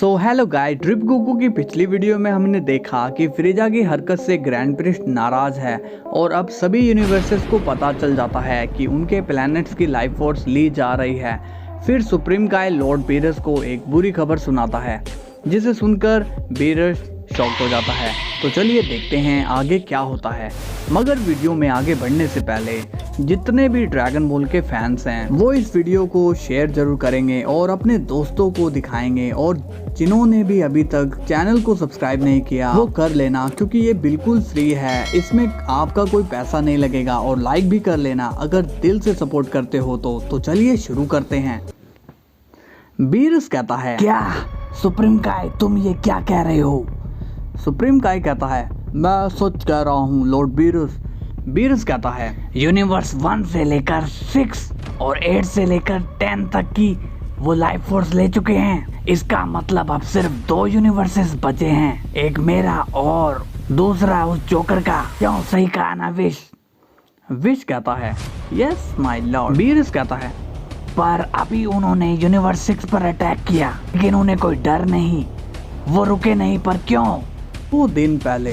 So hello guys, drip Goku की पिछली video में हमने देखा कि फ्रीजा की हरकत से ग्रैंड प्रिस्ट नाराज है और अब सभी यूनिवर्सेस को पता चल जाता है कि उनके प्लैनेट्स की लाइफ फोर्स ली जा रही है। फिर सुप्रीम गाय लॉर्ड बीरस को एक बुरी खबर सुनाता है, जिसे सुनकर बीरस शॉक हो जाता है। तो चलिए देखते हैं आगे क्या होता है। मगर वीडियो में आगे बढ़ने से पहले जितने भी ड्रैगन बॉल के फैंस हैं वो इस वीडियो को शेयर जरूर करेंगे और अपने दोस्तों को दिखाएंगे, और जिन्होंने भी अभी तक चैनल को सब्सक्राइब नहीं किया वो कर लेना, क्योंकि ये बिल्कुल फ्री है, इसमें आपका कोई पैसा नहीं लगेगा। और लाइक भी कर लेना अगर दिल से सपोर्ट करते हो तो चलिए शुरू करते हैं। बीरस कहता है, क्या सुप्रीम काय तुम ये क्या कह रहे हो? सुप्रीम काय कहता है, मैं सच कह रहा हूँ लॉर्ड बीरस। बीरस कहता है, यूनिवर्स 1 से लेकर 6 और 8 से लेकर 10 तक की वो लाइफ फोर्स ले चुके हैं। इसका मतलब अब सिर्फ 2 यूनिवर्सेस बचे हैं, एक मेरा और दूसरा उस जोकर का। क्यों सही कहा ना विश? विश कहता है, यस माय लॉर्ड। बीरस कहता है, पर अभी उन्होंने यूनिवर्स 6 पर अटैक किया, लेकिन उन्हें कोई डर नहीं, वो रुके नहीं। पर क्यों? वो दिन पहले।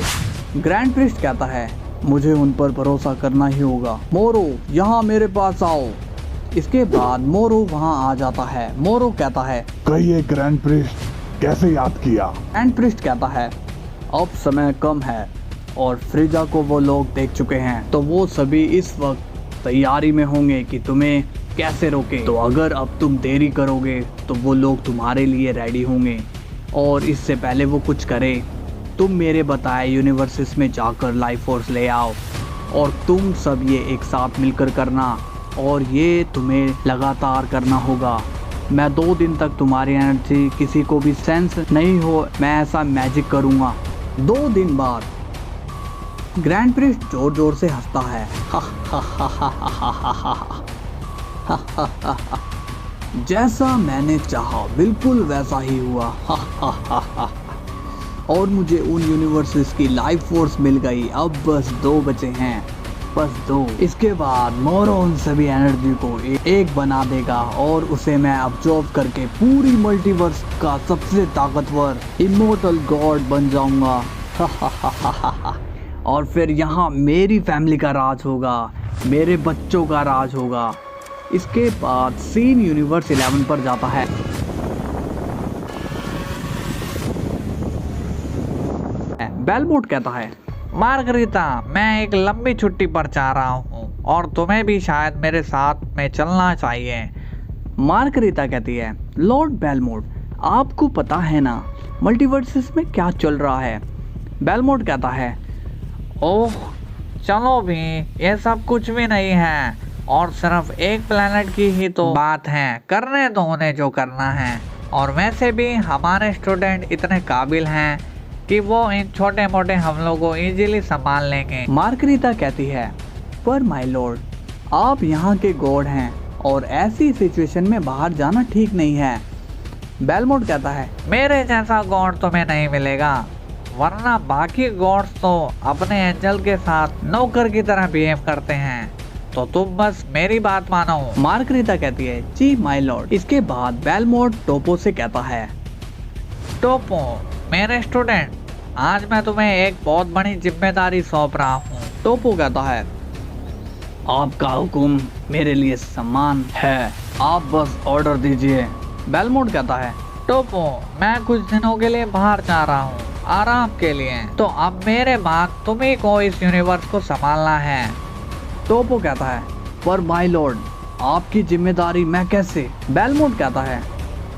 ग्रैंड प्रिस्ट कहता है, मुझे उन पर भरोसा करना ही होगा। मोरो यहाँ मेरे पास आओ। इसके बाद मोरो वहाँ आ जाता है। मोरो कहता है, कहिए ग्रैंड प्रिस्ट, कैसे याद किया? ग्रैंड प्रिस्ट कहता है, अब समय कम है और फ्रीजा को वो लोग देख चुके हैं, तो वो सभी इस वक्त तैयारी में होंगे कि तुम्हें कैसे रोके। तो अगर अब तुम देरी करोगे तो वो लोग तुम्हारे लिए रेडी होंगे, और इससे पहले वो कुछ करे तुम मेरे बताए यूनिवर्सेस में जाकर लाइफ फोर्स ले आओ, और तुम सब ये एक साथ मिलकर करना, और ये तुम्हें लगातार करना होगा। मैं 2 दिन तक तुम्हारी एनर्जी किसी को भी सेंस नहीं हो, मैं ऐसा मैजिक करूँगा। 2 दिन बाद ग्रैंड प्रिस्ट जोर जोर से हंसता है। जैसा मैंने चाहा बिल्कुल वैसा ही हुआ। और मुझे उन यूनिवर्सेस की लाइफ फोर्स मिल गई। अब बस 2 बचे हैं, बस 2। इसके बाद मोरो उन सभी एनर्जी को एक बना देगा, और उसे मैं अब्जॉर्ब करके पूरी मल्टीवर्स का सबसे ताकतवर इमोर्टल गॉड बन जाऊंगा। और फिर यहाँ मेरी फैमिली का राज होगा, मेरे बच्चों का राज होगा। इसके बाद सीन यूनिवर्स 11 पर जाता है। बेलमोट कहता है, मार्गरीता, मैं एक लंबी छुट्टी पर जा रहा हूँ और तुम्हें भी शायद मेरे साथ में चलना चाहिए। मार्गरीता कहती है, लॉर्ड बेलमोट, आपको पता है ना मल्टीवर्सेस में क्या चल रहा है? बेलमोट कहता है, ओह चलो भी, ये सब कुछ भी नहीं है, और सिर्फ एक प्लेनेट की ही तो बात है, करने दो उन्हें जो करना है। और वैसे भी हमारे स्टूडेंट इतने काबिल हैं कि वो इन छोटे मोटे हमलों को इजीली संभाल लेंगे। मार्गरीता कहती है, पर माय लॉर्ड, आप यहाँ के गॉड हैं और ऐसी सिचुएशन में बाहर जाना ठीक नहीं है। बेलमोट कहता है, मेरे जैसा गॉड तुम्हें नहीं मिलेगा, वरना बाकी गॉड्स तो अपने एंजल के साथ नौकर की तरह बिहेव करते हैं, तो तुम बस मेरी बात मानो। मार्गरीता कहती है, जी माय लॉर्ड। इसके बाद बेलमोट टोपो से कहता है, टोपो मेरे स्टूडेंट, आज मैं तुम्हें एक बहुत बड़ी जिम्मेदारी सौंप रहा हूँ। टोपो कहता है, आपका हुक्म मेरे लिए सम्मान है, आप बस ऑर्डर दीजिए। बेलमोट कहता है, टोपो मैं कुछ दिनों के लिए बाहर जा रहा हूँ, आराम के लिए, तो अब मेरे बाद तुम्ही को इस यूनिवर्स को संभालना है। टोपो कहता है, पर माय लॉर्ड, आपकी जिम्मेदारी मैं कैसे? बेलमोट कहता है,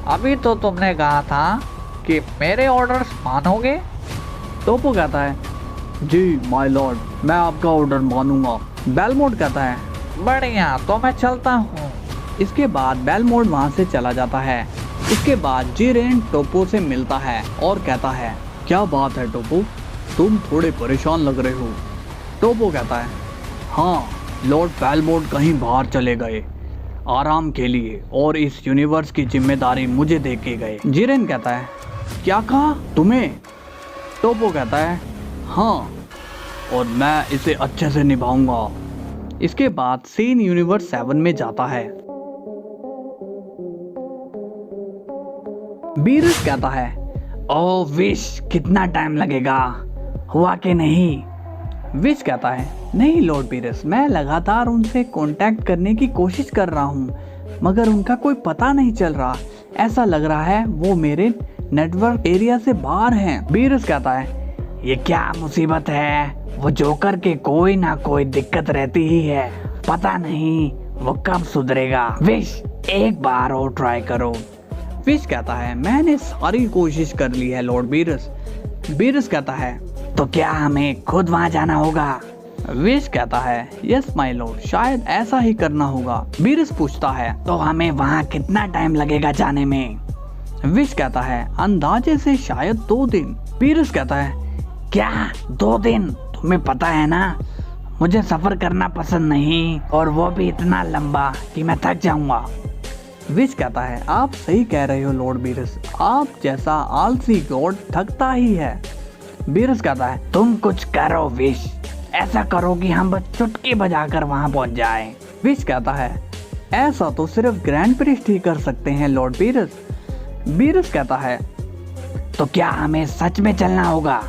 अभी तो तुमने कहा था कि मेरे ऑर्डर्स मानोगे। टोपो कहता है, जी माय लॉर्ड, मैं आपका ऑर्डर मानूंगा। बेलमोट कहता है, बढ़िया, तो मैं चलता हूँ। इसके बाद बेलमोट वहाँ से चला जाता है। इसके बाद जिरेन टोपो से मिलता है और कहता है, क्या बात है टोपो, तुम थोड़े परेशान लग रहे हो। टोपो कहता है, हाँ लॉर्ड बेलमोट कहीं बाहर चले गए आराम के लिए, और इस यूनिवर्स की जिम्मेदारी मुझे दे के गए। जिरेन कहता है, क्या कहा तुम्हें? टोपो कहता है, हाँ, और मैं इसे अच्छे से निभाऊंगा। इसके बाद सीन यूनिवर्स 7 में जाता है। बीरस कहता है, ओ विश कितना टाइम लगेगा, हुआ कि नहीं? विश कहता है, नहीं लॉर्ड बीरस, मैं लगातार उनसे कांटेक्ट करने की कोशिश कर रहा हूँ मगर उनका कोई पता नहीं चल रहा। ऐसा लग रहा है वो मेरे नेटवर्क एरिया से बाहर हैं। बीरस कहता है, ये क्या मुसीबत है, वो जोकर के कोई ना कोई दिक्कत रहती ही है, पता नहीं वो कब सुधरेगा। विश एक बार और ट्राई करो। विश कहता है, मैंने सारी कोशिश कर ली है लॉर्ड बीरस। बीरस कहता है, तो क्या हमें खुद वहां जाना होगा? विश कहता है, यस माय लॉर्ड, शायद ऐसा ही करना होगा। बीरस पूछता है, तो हमें वहां कितना टाइम लगेगा जाने में? विश कहता है, अंदाजे से शायद 2 दिन। बीरस कहता है, क्या 2 दिन? तुम्हें पता है ना मुझे सफर करना पसंद नहीं, और वो भी इतना लंबा कि मैं थक जाऊंगा। विश कहता है, आप सही कह रहे हो लॉर्ड बीरस, आप जैसा आलसी गॉड थकता ही है। बीरस कहता है, तुम कुछ करो विश, ऐसा करो कि हम बस चुटकी बजाकर वहां पहुंच जाएं। विश कहता है, ऐसा तो सिर्फ ग्रैंड प्रिस्ट ही कर सकते हैं लॉर्ड बीरस। बीरस कहता है, तो क्या हमें सच में चलना होगा?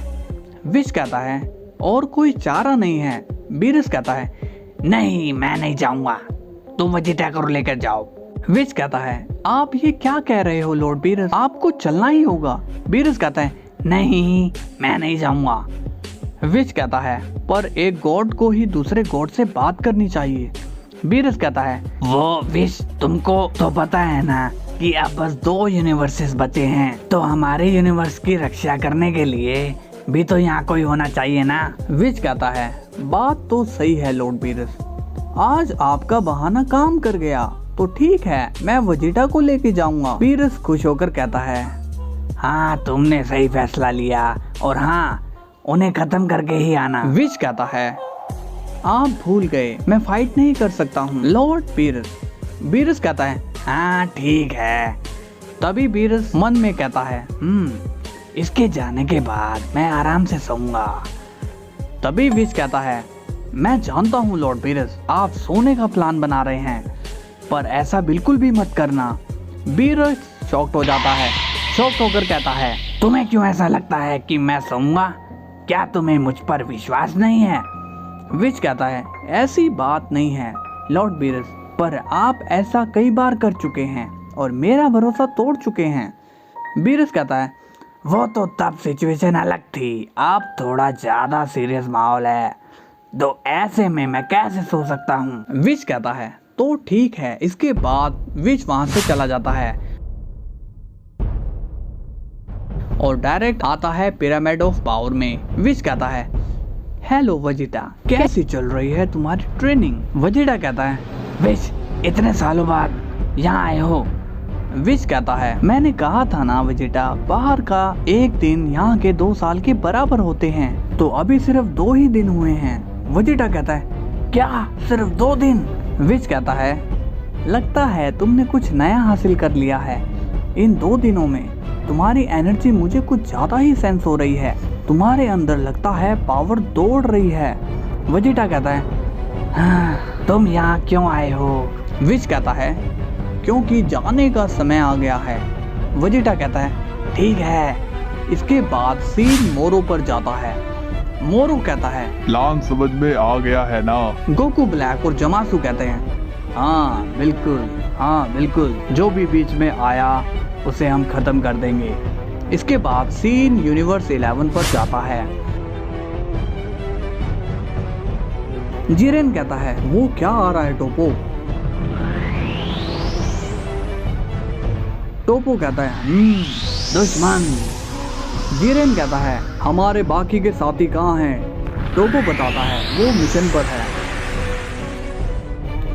विश कहता है, और कोई चारा नहीं है। बीरस कहता है, नहीं मैं नहीं जाऊंगा, तुम वेजिटा को लेकर जाओ। विश कहता है, आप ये क्या कह रहे हो लॉर्ड बीरस, आपको चलना ही होगा। बीरस कहता है, नहीं मैं नहीं जाऊंगा। विश कहता है, पर एक गॉड को ही दूसरे गॉड से बात करनी चाहिए। बीरस कहता है, वो विश तुमको तो पता है ना कि अब बस 2 यूनिवर्सेस बचे हैं, तो हमारे यूनिवर्स की रक्षा करने के लिए भी तो यहाँ कोई होना चाहिए ना। विश कहता है, बात तो सही है लॉर्ड बीरस, आज आपका बहाना काम कर गया, तो ठीक है मैं वेजिटा को लेके जाऊंगा। बीरस खुश होकर कहता है, हाँ तुमने सही फैसला लिया, और हाँ उन्हें खत्म करके ही आना। विश कहता है, आप भूल गए मैं फाइट नहीं कर सकता हूँ लॉर्ड बीरस। बीरस कहता है, हाँ ठीक है। तभी बीरस मन में कहता है, इसके जाने के बाद मैं आराम से सोऊंगा। तभी विश कहता है, मैं जानता हूँ लॉर्ड बीरस, आप सोने का प्लान बना रहे हैं, पर ऐसा बिल्कुल भी मत करना। बीरस शॉक्ड हो जाता है, शॉक्ड होकर कहता है, तुम्हें क्यों ऐसा लगता है कि मैं सोऊंगा? क्या तुम्हें मुझ पर विश्वास नहीं है? विश कहता है, ऐसी बात नहीं है लॉर्ड बीरस, पर आप ऐसा कई बार कर चुके हैं और मेरा भरोसा तोड़ चुके हैं। बीरस कहता है, वो तो तब सिचुएशन अलग थी, अब थोड़ा ज्यादा सीरियस माहौल है, तो ऐसे में मैं कैसे सो सकता हूँ? विश कहता है, तो ठीक है। इसके बाद विश वहां से चला जाता है और डायरेक्ट आता है पिरामिड ऑफ पावर में। विश कहता है, हेलो वेजिटा, कैसी चल रही है तुम्हारी ट्रेनिंग? वेजिटा कहता है, विश इतने सालों बाद यहाँ आए हो? विश कहता है, मैंने कहा था ना वेजिटा, बाहर का एक दिन यहाँ के 2 साल के बराबर होते हैं, तो अभी सिर्फ 2 ही दिन हुए हैं। वेजिटा कहता है, क्या सिर्फ 2 दिन? विश कहता है, लगता है तुमने कुछ नया हासिल कर लिया है। इन 2 दिनों में तुम्हारी एनर्जी मुझे कुछ ज्यादा ही सेंस हो रही है, तुम्हारे अंदर लगता है पावर दौड़ रही है। वेजिटा कहता है, हाँ, तुम यहाँ क्यों आए हो? विश कहता है, क्योंकि जाने का समय आ गया है। वेजिटा कहता है, ठीक है। इसके बाद सीन मोरो पर जाता है। मोरो कहता है, प्लान समझ में आ गया है ना? गोकू ब्लैक और जमासू कहते हैं, हाँ बिल्कुल, जो भी बीच में आया उसे हम खत्म कर देंगे। इसके बाद सीन यूनिवर्स 11 पर जाता है। जिरेन कहता है, वो क्या आ रहा है टोपो? टोपो कहता है, दुश्मन। जिरेन कहता है, हमारे बाकी के साथी कहाँ हैं? टोपो बताता है, वो मिशन पर है।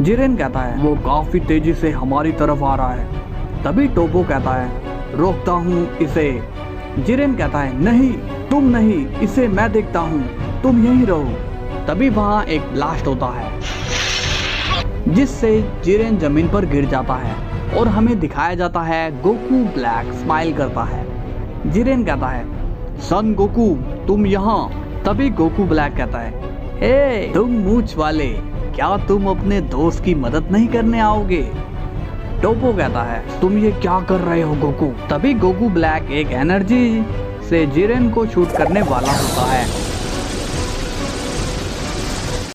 जिरेन कहता है, वो काफी तेजी से हमारी तरफ आ रहा है। तभी टोपो कहता है, रोकता हूँ इसे। जिरेन कहता है, नहीं तुम नहीं, इसे मैं देखता हूँ, तुम यहीं रहो। तभी वहाँ एक ब्लास्ट होता है जिससे जिरेन जमीन पर गिर जाता है और हमें दिखाया जाता है गोकू ब्लैक स्माइल करता है। जिरेन कहता है, सन गोकू तुम यहाँ। तभी गोकू ब्लैक कहता है, हे तुम मूंछ वाले, क्या तुम अपने दोस्त की मदद नहीं करने आओगे? टोपो कहता है तुम ये क्या कर रहे हो गोकू। तभी गोकू ब्लैक एक एनर्जी से जिरेन को शूट करने वाला होता है।